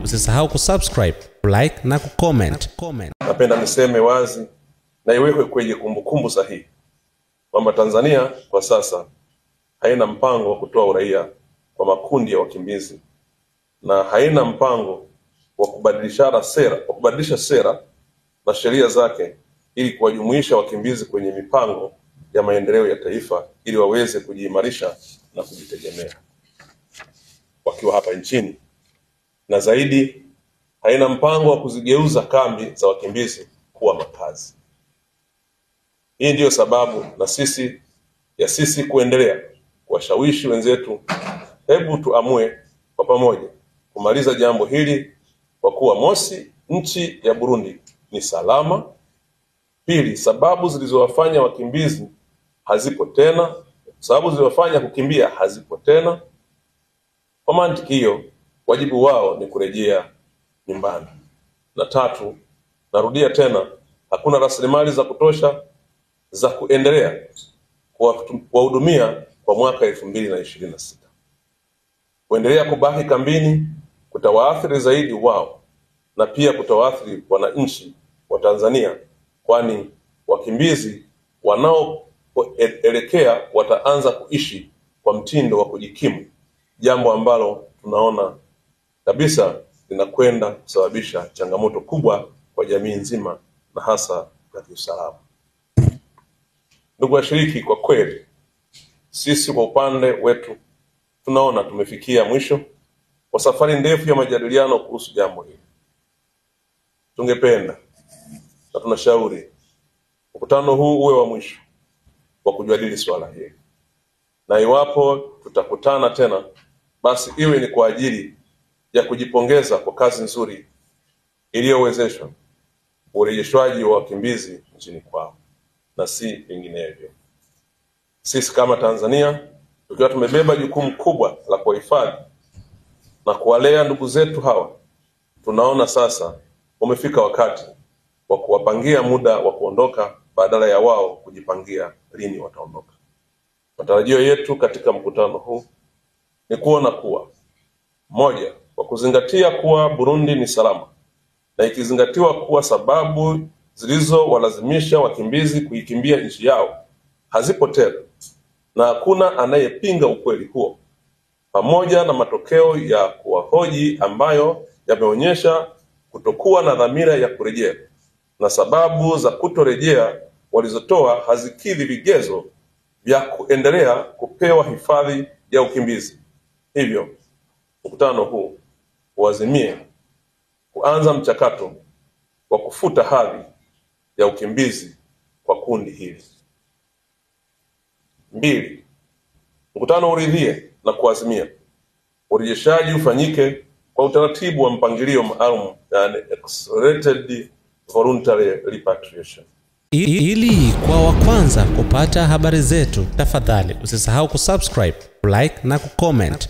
usisahau kusubscribe, like na kucomment. Napenda niseme wazi na iwekwe kwenye kumbukumbu sahihi kwamba Tanzania kwa sasa haina mpango wa kutoa uraia kwa makundi ya wakimbizi na haina mpango wa kubadilisha sera na sheria zake ili kuwajumuisha wakimbizi kwenye mipango ya maendeleo ya taifa ili waweze kujiimarisha na kujitegemea wakiwa hapa nchini. Na zaidi, haina mpango wa kuzigeuza kambi za wakimbizi kuwa makazi. Hii ndiyo sababu na sisi kuendelea kuwashawishi wenzetu, hebu tuamue kwa pamoja kumaliza jambo hili kwa kuwa mosi, nchi ya Burundi ni salama. Pili, sababu zilizowafanya wakimbizi hazipo tena, sababu zilizowafanya kukimbia hazipo tena. Kwa mantiki hiyo, wajibu wao ni kurejea nyumbani. Na tatu, narudia tena, hakuna rasilimali za kutosha za kuendelea kuwahudumia kwa mwaka 2026. Kuendelea kubaki kambini kutawaathiri zaidi wao na pia kutawaathiri wananchi wa Tanzania, kwani wakimbizi wanaoelekea wataanza kuishi kwa mtindo wa kujikimu, jambo ambalo tunaona kabisa linakwenda kusababisha changamoto kubwa kwa jamii nzima na hasa ya kiusalama. Ndugu washiriki, kwa kweli sisi kwa upande wetu tunaona tumefikia mwisho wa safari ndefu ya majadiliano kuhusu jambo hili. Tungependa na tunashauri mkutano huu uwe wa mwisho wa kujadili swala hili, na iwapo tutakutana tena basi iwe ni kwa ajili ya kujipongeza kwa kazi nzuri iliyowezeshwa urejeshwaji wa wakimbizi nchini kwao na si vinginevyo. Sisi kama Tanzania tukiwa tumebeba jukumu kubwa la kuhifadhi na kuwalea ndugu zetu hawa, tunaona sasa umefika wakati wa kuwapangia muda wa kuondoka badala ya wao kujipangia lini wataondoka. Matarajio yetu katika mkutano huu ni kuona kuwa moja, kwa kuzingatia kuwa Burundi ni salama na ikizingatiwa kuwa sababu zilizowalazimisha wakimbizi kuikimbia nchi yao hazipo tena na hakuna anayepinga ukweli huo, pamoja na matokeo ya kuwahoji ambayo yameonyesha kutokuwa na dhamira ya kurejea na sababu za kutorejea walizotoa hazikidhi vigezo vya kuendelea kupewa hifadhi ya ukimbizi. Hivyo mkutano huu uazimie kuanza mchakato wa kufuta hadhi ya ukimbizi kwa kundi hili. 2. Mkutano uridhie na kuazimia urejeshaji ufanyike kwa utaratibu wa mpangilio maalum, yani accelerated voluntary repatriation. Ili kwa wa kwanza kupata habari zetu, tafadhali usisahau kusubscribe, like na kucomment.